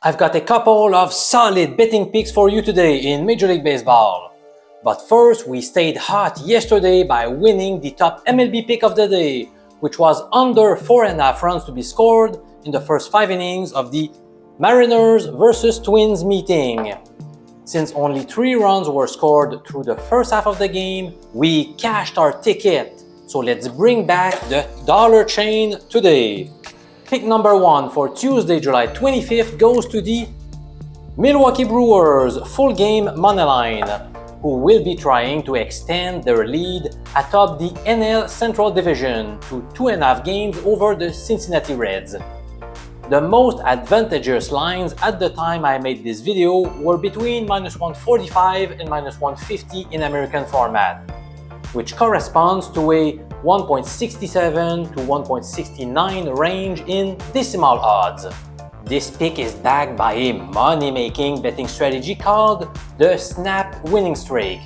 I've got a couple of solid betting picks for you today in Major League Baseball. But first, we stayed hot yesterday by winning the top MLB pick of the day, which was under 4.5 runs to be scored in the first 5 innings of the Mariners versus Twins meeting. Since only 3 runs were scored through the first half of the game, we cashed our ticket. So let's bring back the dollar chain today. Pick number 1 for Tuesday, July 25th goes to the Milwaukee Brewers full game moneyline, who will be trying to extend their lead atop the NL Central Division to 2.5 games over the Cincinnati Reds. The most advantageous lines at the time I made this video were between -145 and -150 in American format, which corresponds to a 1.67 to 1.69 range in decimal odds. This pick is backed by a money-making betting strategy called the Snap Winning Streak.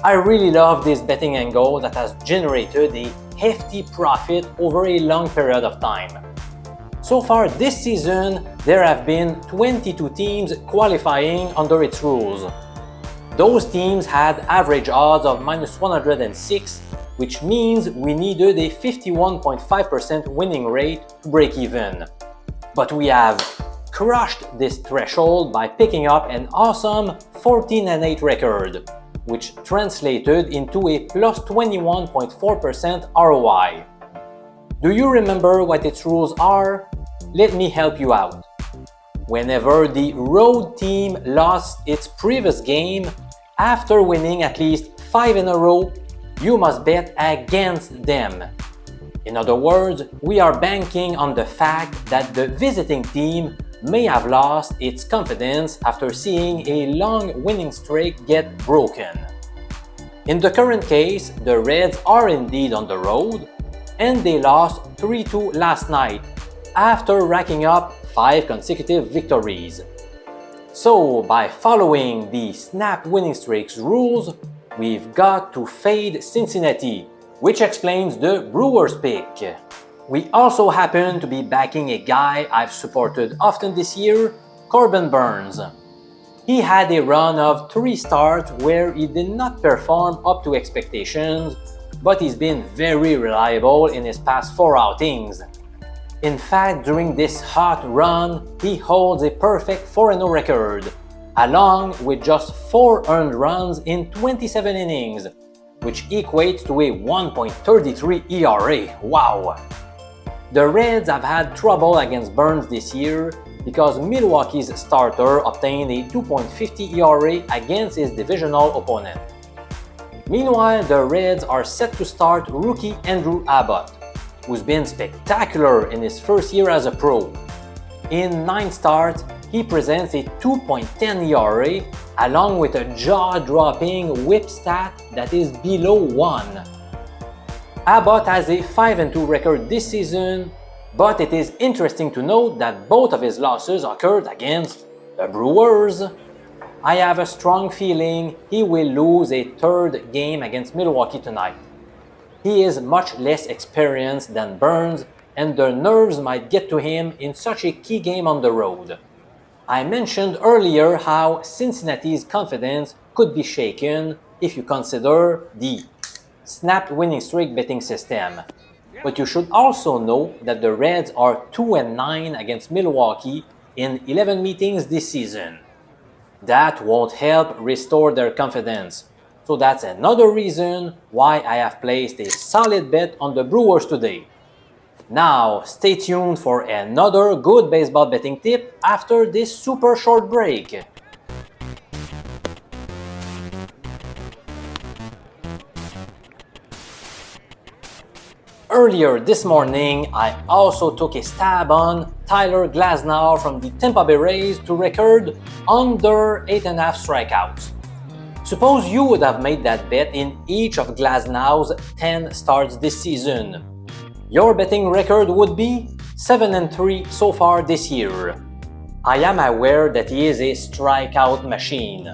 I really love this betting angle that has generated a hefty profit over a long period of time. So far this season, there have been 22 teams qualifying under its rules. Those teams had average odds of -106, which means we needed a 51.5% winning rate to break even. But we have crushed this threshold by picking up an awesome 14-8 record, which translated into a plus 21.4% ROI. Do you remember what its rules are? Let me help you out. Whenever the road team lost its previous game, after winning at least 5 in a row, you must bet against them. In other words, we are banking on the fact that the visiting team may have lost its confidence after seeing a long winning streak get broken. In the current case, the Reds are indeed on the road, and they lost 3-2 last night after racking up 5 consecutive victories. So, by following the Snap Winning Streaks rules, we've got to fade Cincinnati, which explains the Brewers pick. We also happen to be backing a guy I've supported often this year, Corbin Burnes. He had a run of 3 starts where he did not perform up to expectations, but he's been very reliable in his past 4 outings. In fact, during this hot run, he holds a perfect 4-0 record, along with just 4 earned runs in 27 innings, which equates to a 1.33 ERA. Wow! The Reds have had trouble against Burnes this year because Milwaukee's starter obtained a 2.50 ERA against his divisional opponent. Meanwhile, the Reds are set to start rookie Andrew Abbott, who's been spectacular in his first year as a pro. In 9 starts, he presents a 2.10 ERA along with a jaw-dropping whip stat that is below 1. Abbott has a 5-2 record this season, but it is interesting to note that both of his losses occurred against the Brewers. I have a strong feeling he will lose a 3rd game against Milwaukee tonight. He is much less experienced than Burnes, and the nerves might get to him in such a key game on the road. I mentioned earlier how Cincinnati's confidence could be shaken if you consider the Snap Winning Streak betting system. But you should also know that the Reds are 2-9 against Milwaukee in 11 meetings this season. That won't help restore their confidence. So that's another reason why I have placed a solid bet on the Brewers today. Now, stay tuned for another good baseball betting tip after this super short break. Earlier this morning, I also took a stab on Tyler Glasnow from the Tampa Bay Rays to record under 8.5 strikeouts. Suppose you would have made that bet in each of Glasnow's 10 starts this season. Your betting record would be 7-3 so far this year. I am aware that he is a strikeout machine.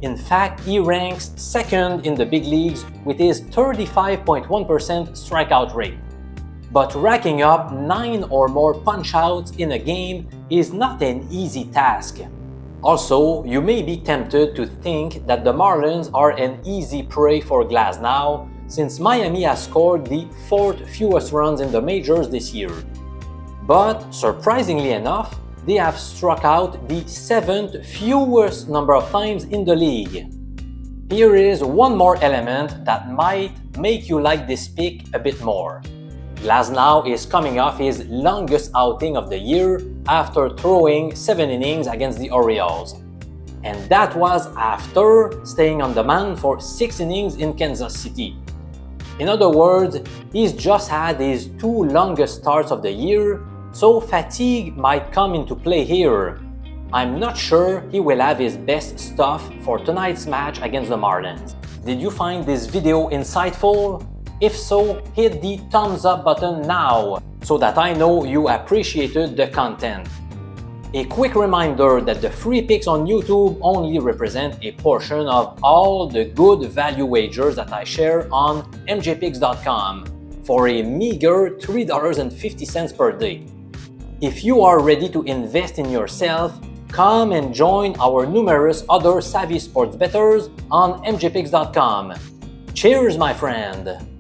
In fact, he ranks 2nd in the big leagues with his 35.1% strikeout rate. But racking up 9 or more punch-outs in a game is not an easy task. Also, you may be tempted to think that the Marlins are an easy prey for Glasnow, since Miami has scored the 4th fewest runs in the majors this year. But surprisingly enough, they have struck out the 7th fewest number of times in the league. Here is one more element that might make you like this pick a bit more. Glasnow is coming off his longest outing of the year after throwing 7 innings against the Orioles. And that was after staying on the mound for 6 innings in Kansas City. In other words, he's just had his 2 longest starts of the year, so fatigue might come into play here. I'm not sure he will have his best stuff for tonight's match against the Marlins. Did you find this video insightful? If so, hit the thumbs up button now so that I know you appreciated the content. A quick reminder that the free picks on YouTube only represent a portion of all the good value wagers that I share on mjpicks.com for a meager $3.50 per day. If you are ready to invest in yourself, come and join our numerous other savvy sports bettors on mjpicks.com. Cheers, my friend!